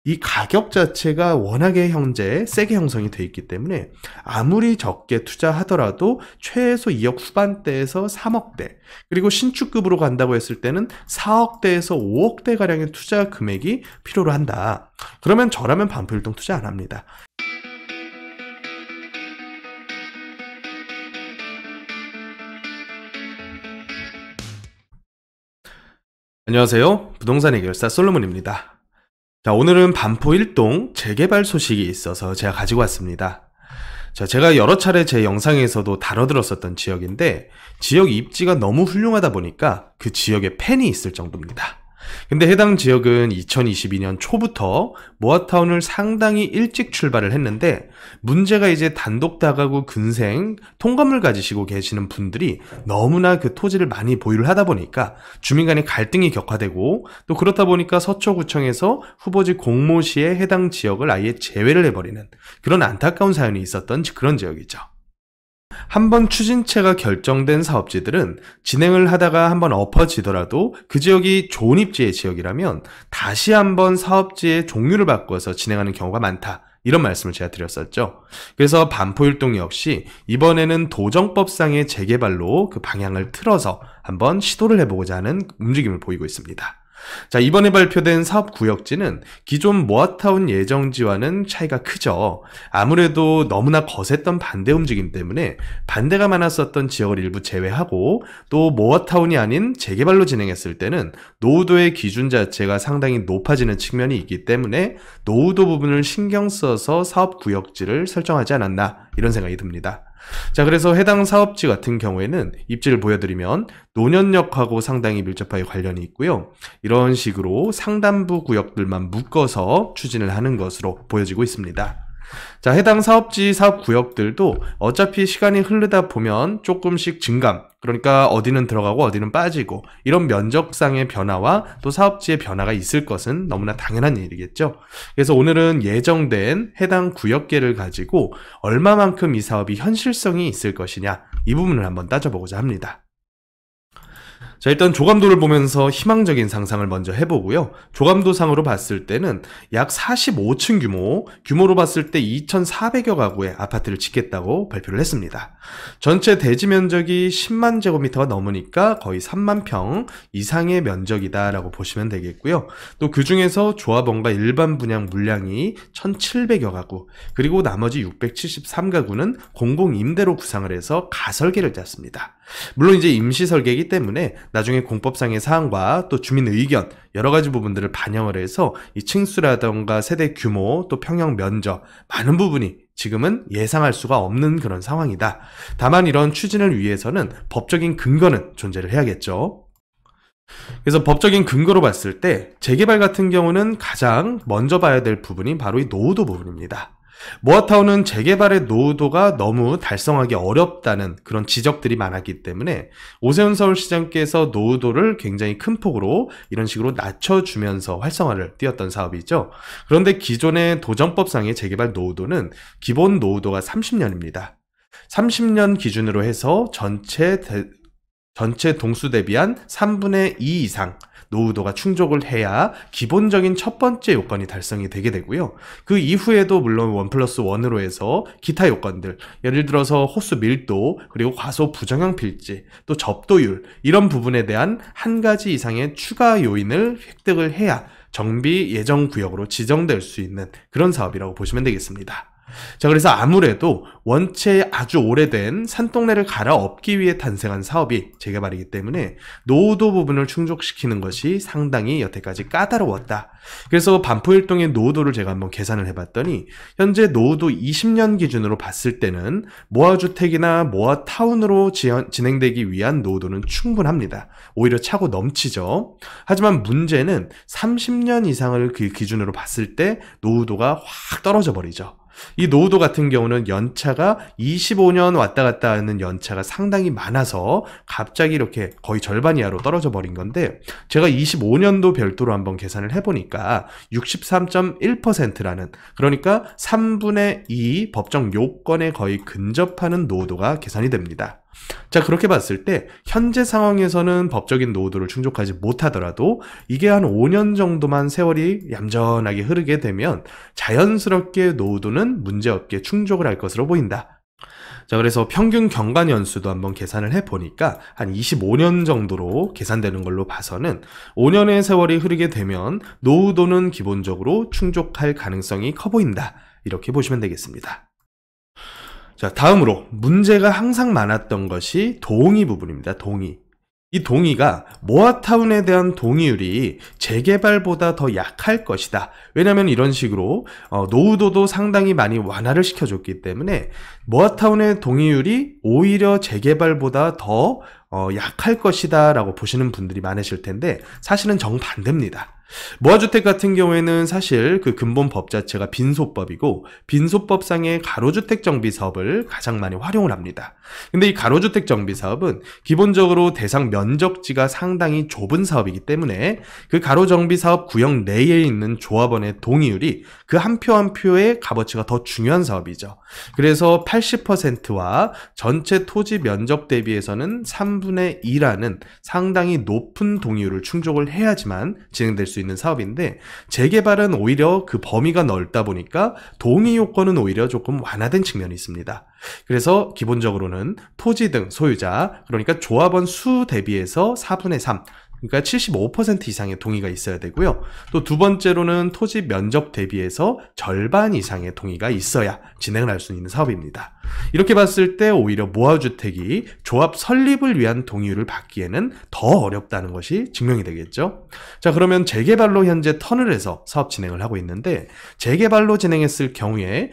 이 가격 자체가 워낙에 현재 세게 형성이 돼 있기 때문에 아무리 적게 투자하더라도 최소 2억 후반대에서 3억대, 그리고 신축급으로 간다고 했을 때는 4억대에서 5억대 가량의 투자 금액이 필요로 한다. 그러면 저라면 반포일동 투자 안 합니다. 안녕하세요. 부동산 해결사 솔로몬입니다. 자, 오늘은 반포 1동 재개발 소식이 있어서 제가 가지고 왔습니다. 자, 제가 여러 차례 제 영상에서도 다뤄들었었던 지역인데, 지역 입지가 너무 훌륭하다 보니까 그 지역에 팬이 있을 정도입니다. 근데 해당 지역은 2022년 초부터 모아타운을 상당히 일찍 출발을 했는데, 문제가 이제 단독 다가구 근생 통건물 가지시고 계시는 분들이 너무나 그 토지를 많이 보유를 하다 보니까 주민 간의 갈등이 격화되고, 또 그렇다 보니까 서초구청에서 후보지 공모 시에 해당 지역을 아예 제외를 해버리는 그런 안타까운 사연이 있었던 그런 지역이죠. 한번 추진체가 결정된 사업지들은 진행을 하다가 한번 엎어지더라도 그 지역이 좋은 입지의 지역이라면 다시 한번 사업지의 종류를 바꿔서 진행하는 경우가 많다, 이런 말씀을 제가 드렸었죠. 그래서 반포일동 역시 이번에는 도정법상의 재개발로 그 방향을 틀어서 한번 시도를 해보고자 하는 움직임을 보이고 있습니다. 자, 이번에 발표된 사업구역지는 기존 모아타운 예정지와는 차이가 크죠. 아무래도 너무나 거셌던 반대 움직임 때문에 반대가 많았었던 지역을 일부 제외하고, 또 모아타운이 아닌 재개발로 진행했을 때는 노후도의 기준 자체가 상당히 높아지는 측면이 있기 때문에 노후도 부분을 신경 써서 사업구역지를 설정하지 않았나, 이런 생각이 듭니다. 자, 그래서 해당 사업지 같은 경우에는 입지를 보여드리면 노년역하고 상당히 밀접하게 관련이 있고요. 이런 식으로 상단부 구역들만 묶어서 추진을 하는 것으로 보여지고 있습니다. 자, 해당 사업지 사업구역들도 어차피 시간이 흐르다 보면 조금씩 증감, 그러니까 어디는 들어가고 어디는 빠지고, 이런 면적상의 변화와 또 사업지의 변화가 있을 것은 너무나 당연한 일이겠죠. 그래서 오늘은 예정된 해당 구역계를 가지고 얼마만큼 이 사업이 현실성이 있을 것이냐, 이 부분을 한번 따져보고자 합니다. 자, 일단 조감도를 보면서 희망적인 상상을 먼저 해보고요. 조감도상으로 봤을 때는 약 45층 규모로 봤을 때 2,400여 가구의 아파트를 짓겠다고 발표를 했습니다. 전체 대지 면적이 10만 제곱미터가 넘으니까 거의 3만 평 이상의 면적이다라고 보시면 되겠고요. 또 그 중에서 조합원과 일반 분양 물량이 1,700여 가구, 그리고 나머지 673가구는 공공임대로 구상을 해서 가설계를 짰습니다. 물론 이제 임시설계이기 때문에 나중에 공법상의 사항과 또 주민 의견, 여러 가지 부분들을 반영을 해서 이 층수라던가 세대 규모, 또 평형 면적, 많은 부분이 지금은 예상할 수가 없는 그런 상황이다. 다만 이런 추진을 위해서는 법적인 근거는 존재를 해야겠죠. 그래서 법적인 근거로 봤을 때 재개발 같은 경우는 가장 먼저 봐야 될 부분이 바로 이 노후도 부분입니다. 모아타운은 재개발의 노후도가 너무 달성하기 어렵다는 그런 지적들이 많았기 때문에 오세훈 서울시장께서 노후도를 굉장히 큰 폭으로 이런 식으로 낮춰주면서 활성화를 띄웠던 사업이죠. 그런데 기존의 도정법상의 재개발 노후도는 기본 노후도가 30년입니다. 30년 기준으로 해서 전체 동수 대비한 3분의 2 이상 노후도가 충족을 해야 기본적인 첫 번째 요건이 달성이 되게 되고요. 그 이후에도 물론 1+1으로 해서 기타 요건들, 예를 들어서 호수 밀도, 그리고 과소 부정형 필지, 또 접도율, 이런 부분에 대한 한 가지 이상의 추가 요인을 획득을 해야 정비 예정 구역으로 지정될 수 있는 그런 사업이라고 보시면 되겠습니다. 자, 그래서 아무래도 원체 아주 오래된 산동네를 갈아엎기 위해 탄생한 사업이 재개발이기 때문에 노후도 부분을 충족시키는 것이 상당히 여태까지 까다로웠다. 그래서 반포일동의 노후도를 제가 한번 계산을 해봤더니 현재 노후도 20년 기준으로 봤을 때는 모아주택이나 모아타운으로 진행되기 위한 노후도는 충분합니다. 오히려 차고 넘치죠. 하지만 문제는 30년 이상을 그 기준으로 봤을 때 노후도가 확 떨어져 버리죠. 이 노후도 같은 경우는 연차가 25년 왔다 갔다 하는 연차가 상당히 많아서 갑자기 이렇게 거의 절반 이하로 떨어져 버린 건데, 제가 25년도 별도로 한번 계산을 해보니까 63.1%라는, 그러니까 3분의 2 법정 요건에 거의 근접하는 노후도가 계산이 됩니다. 자, 그렇게 봤을 때 현재 상황에서는 법적인 노후도를 충족하지 못하더라도 이게 한 5년 정도만 세월이 얌전하게 흐르게 되면 자연스럽게 노후도는 문제없게 충족을 할 것으로 보인다. 자, 그래서 평균 경과 연수도 한번 계산을 해보니까 한 25년 정도로 계산되는 걸로 봐서는 5년의 세월이 흐르게 되면 노후도는 기본적으로 충족할 가능성이 커 보인다. 이렇게 보시면 되겠습니다. 자, 다음으로 문제가 항상 많았던 것이 동의 부분입니다. 동의. 이 동의가 모아타운에 대한 동의율이 재개발보다 더 약할 것이다. 왜냐하면 이런 식으로 노후도도 상당히 많이 완화를 시켜줬기 때문에 모아타운의 동의율이 오히려 재개발보다 더 약할 것이다 라고 보시는 분들이 많으실 텐데 사실은 정반대입니다. 모아주택 같은 경우에는 사실 그 근본 법 자체가 빈소법이고 빈소법상의 가로주택 정비 사업을 가장 많이 활용을 합니다. 근데 이 가로주택 정비 사업은 기본적으로 대상 면적지가 상당히 좁은 사업이기 때문에 그 가로정비 사업 구역 내에 있는 조합원의 동의율이 그 한 표 한 표의 값어치가 더 중요한 사업이죠. 그래서 80%와 전체 토지 면적 대비해서는 3분의 2라는 상당히 높은 동의율을 충족을 해야지만 진행될 수 있는 사업인데 재개발은 오히려 그 범위가 넓다 보니까 동의 요건은 오히려 조금 완화된 측면이 있습니다. 그래서 기본적으로는 토지 등 소유자, 그러니까 조합원 수 대비해서 4분의 3, 그러니까 75% 이상의 동의가 있어야 되고요. 또 두 번째로는 토지 면적 대비해서 절반 이상의 동의가 있어야 진행을 할 수 있는 사업입니다. 이렇게 봤을 때 오히려 모아주택이 조합 설립을 위한 동의율을 받기에는 더 어렵다는 것이 증명이 되겠죠. 자, 그러면 재개발로 현재 턴을 해서 사업 진행을 하고 있는데 재개발로 진행했을 경우에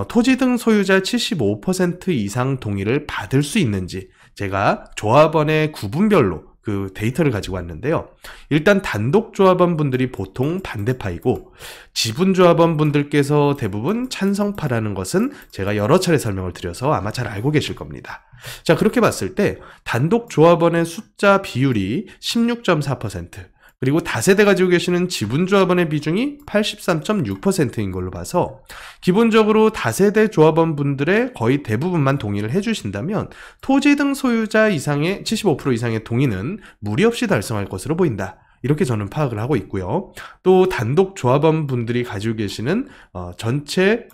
토지 등 소유자 75% 이상 동의를 받을 수 있는지 제가 조합원의 구분별로 그 데이터를 가지고 왔는데요. 일단 단독 조합원 분들이 보통 반대파이고 지분조합원 분들께서 대부분 찬성파라는 것은 제가 여러 차례 설명을 드려서 아마 잘 알고 계실 겁니다. 자, 그렇게 봤을 때 단독 조합원의 숫자 비율이 16.4%, 그리고 다세대 가지고 계시는 지분조합원의 비중이 83.6%인 걸로 봐서 기본적으로 다세대 조합원 분들의 거의 대부분만 동의를 해주신다면 토지 등 소유자 이상의 75% 이상의 동의는 무리 없이 달성할 것으로 보인다. 이렇게 저는 파악을 하고 있고요. 또 단독 조합원 분들이 가지고 계시는 전체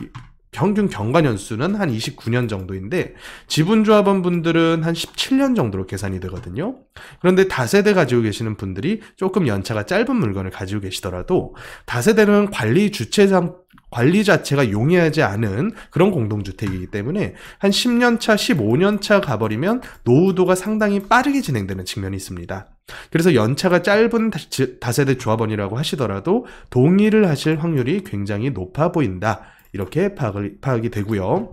평균 경과 연수는 한 29년 정도인데 지분조합원 분들은 한 17년 정도로 계산이 되거든요. 그런데 다세대 가지고 계시는 분들이 조금 연차가 짧은 물건을 가지고 계시더라도 다세대는 관리 자체가 용이하지 않은 그런 공동주택이기 때문에 한 10년 차, 15년 차 가버리면 노후도가 상당히 빠르게 진행되는 측면이 있습니다. 그래서 연차가 짧은 다세대 조합원이라고 하시더라도 동의를 하실 확률이 굉장히 높아 보인다. 이렇게 파악이 되고요.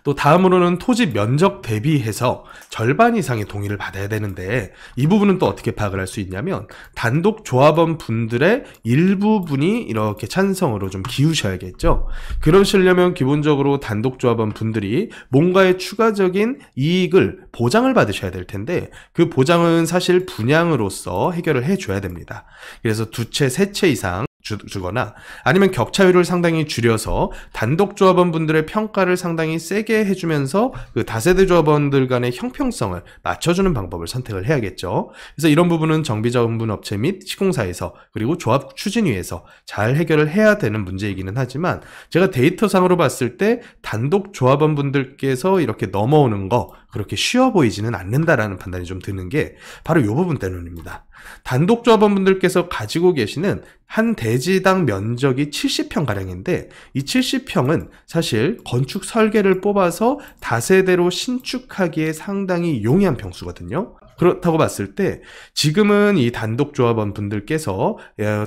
또 다음으로는 토지 면적 대비해서 절반 이상의 동의를 받아야 되는데 이 부분은 또 어떻게 파악을 할 수 있냐면 단독 조합원 분들의 일부분이 이렇게 찬성으로 좀 기우셔야겠죠. 그러시려면 기본적으로 단독 조합원 분들이 뭔가의 추가적인 이익을 보장을 받으셔야 될 텐데 그 보장은 사실 분양으로서 해결을 해줘야 됩니다. 그래서 두 채, 세 채 이상 주거나 아니면 격차율을 상당히 줄여서 단독 조합원 분들의 평가를 상당히 세게 해주면서 그 다세대 조합원들 간의 형평성을 맞춰주는 방법을 선택을 해야겠죠. 그래서 이런 부분은 정비자문업체 및 시공사에서 그리고 조합 추진위에서 잘 해결을 해야 되는 문제이기는 하지만 제가 데이터상으로 봤을 때 단독 조합원 분들께서 이렇게 넘어오는 거 그렇게 쉬워 보이지는 않는다라는 판단이 좀 드는 게 바로 이 부분 때문입니다. 단독 조합원분들께서 가지고 계시는 한 대지당 면적이 70평가량인데 이 70평은 사실 건축 설계를 뽑아서 다세대로 신축하기에 상당히 용이한 평수거든요. 그렇다고 봤을 때 지금은 이 단독 조합원 분들께서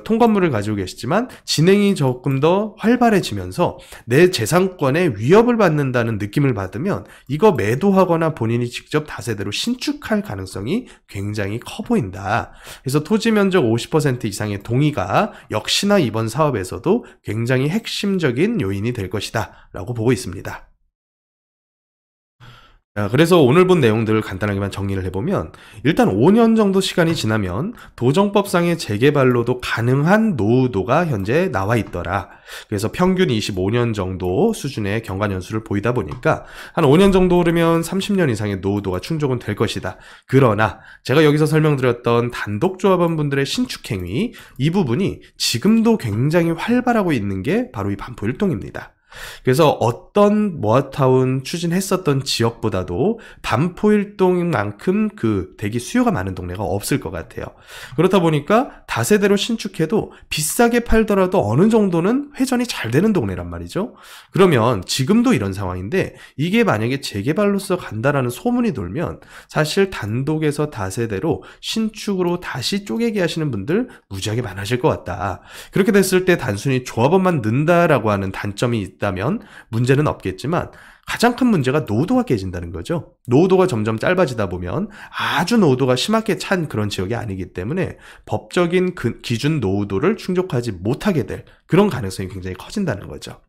통건물을 가지고 계시지만 진행이 조금 더 활발해지면서 내 재산권에 위협을 받는다는 느낌을 받으면 이거 매도하거나 본인이 직접 다세대로 신축할 가능성이 굉장히 커 보인다. 그래서 토지 면적 50% 이상의 동의가 역시나 이번 사업에서도 굉장히 핵심적인 요인이 될 것이다 라고 보고 있습니다. 자, 그래서 오늘 본 내용들을 간단하게만 정리를 해보면 일단 5년 정도 시간이 지나면 도정법상의 재개발로도 가능한 노후도가 현재 나와 있더라. 그래서 평균 25년 정도 수준의 경과 연수를 보이다 보니까 한 5년 정도 오르면 30년 이상의 노후도가 충족은 될 것이다. 그러나 제가 여기서 설명드렸던 단독조합원분들의 신축행위, 이 부분이 지금도 굉장히 활발하고 있는 게 바로 이 반포 1동입니다. 그래서 어떤 모아타운 추진했었던 지역보다도 반포 1동만큼 그 대기 수요가 많은 동네가 없을 것 같아요. 그렇다 보니까 다세대로 신축해도 비싸게 팔더라도 어느 정도는 회전이 잘 되는 동네란 말이죠. 그러면 지금도 이런 상황인데 이게 만약에 재개발로서 간다라는 소문이 돌면 사실 단독에서 다세대로 신축으로 다시 쪼개기 하시는 분들 무지하게 많아질 것 같다. 그렇게 됐을 때 단순히 조합원만 는다라고 하는 단점이 있다면 문제는 없겠지만 가장 큰 문제가 노후도가 깨진다는 거죠. 노후도가 점점 짧아지다 보면 아주 노후도가 심하게 찬 그런 지역이 아니기 때문에 법적인 기준 노후도를 충족하지 못하게 될 그런 가능성이 굉장히 커진다는 거죠.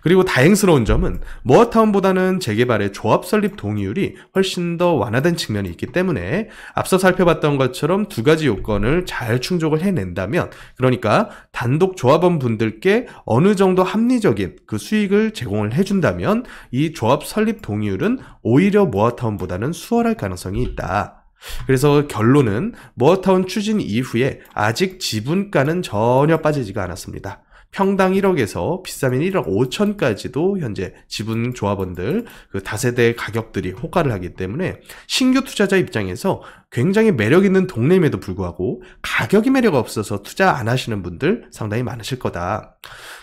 그리고 다행스러운 점은 모아타운보다는 재개발의 조합 설립 동의율이 훨씬 더 완화된 측면이 있기 때문에 앞서 살펴봤던 것처럼 두 가지 요건을 잘 충족을 해낸다면, 그러니까 단독 조합원 분들께 어느 정도 합리적인 그 수익을 제공을 해준다면 이 조합 설립 동의율은 오히려 모아타운보다는 수월할 가능성이 있다. 그래서 결론은 모아타운 추진 이후에 아직 지분가는 전혀 빠지지가 않았습니다. 평당 1억에서 비싸면 1억 5천까지도 현재 지분 조합원들 그 다세대 가격들이 호가를 하기 때문에 신규 투자자 입장에서 굉장히 매력 있는 동네임에도 불구하고 가격이 매력 없어서 투자 안 하시는 분들 상당히 많으실 거다.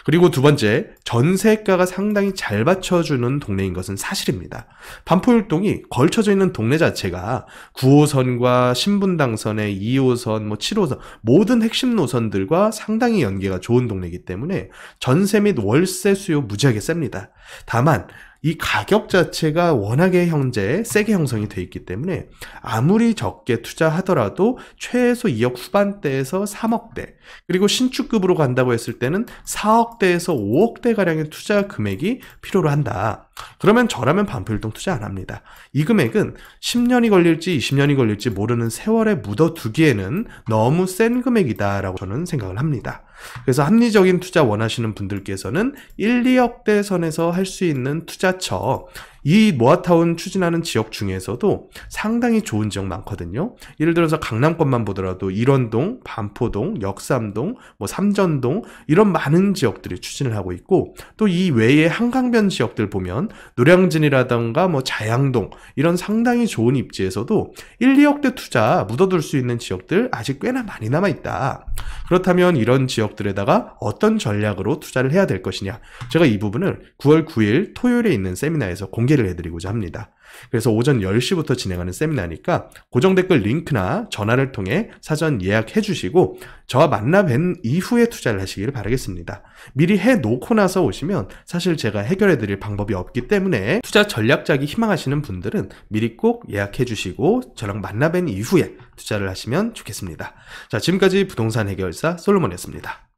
그리고 두 번째, 전세가가 상당히 잘 받쳐주는 동네인 것은 사실입니다. 반포 1동이 걸쳐져 있는 동네 자체가 9호선과 신분당선의 2호선, 7호선 모든 핵심 노선들과 상당히 연계가 좋은 동네이기 때문에 전세 및 월세 수요 무지하게 셉니다. 다만 이 가격 자체가 워낙에 현재 세게 형성이 돼 있기 때문에 아무리 적게 투자하더라도 최소 2억 후반대에서 3억대, 그리고 신축급으로 간다고 했을 때는 4억대에서 5억대 가량의 투자 금액이 필요로 한다. 그러면 저라면 반포 1동 투자 안 합니다. 이 금액은 10년이 걸릴지 20년이 걸릴지 모르는 세월에 묻어두기에는 너무 센 금액이다라고 저는 생각을 합니다. 그래서 합리적인 투자 원하시는 분들께서는 1, 2억대 선에서 할 수 있는 투자처, 이 모아타운 추진하는 지역 중에서도 상당히 좋은 지역 많거든요. 예를 들어서 강남권만 보더라도 일원동, 반포동, 역삼동, 삼전동 이런 많은 지역들이 추진을 하고 있고, 또 이 외에 한강변 지역들 보면 노량진이라던가 자양동 이런 상당히 좋은 입지에서도 1, 2억대 투자 묻어둘 수 있는 지역들 아직 꽤나 많이 남아있다. 그렇다면 이런 지역들에다가 어떤 전략으로 투자를 해야 될 것이냐, 제가 이 부분을 9월 9일 토요일에 있는 세미나에서 공개를 해드리고자 합니다. 그래서 오전 10시부터 진행하는 세미나니까 고정 댓글 링크나 전화를 통해 사전 예약해 주시고 저와 만나 뵌 이후에 투자를 하시기를 바라겠습니다. 미리 해놓고 나서 오시면 사실 제가 해결해 드릴 방법이 없기 때문에 투자 전략 짜기 희망하시는 분들은 미리 꼭 예약해 주시고 저랑 만나 뵌 이후에 투자를 하시면 좋겠습니다. 자, 지금까지 부동산 해결사 솔로몬이었습니다.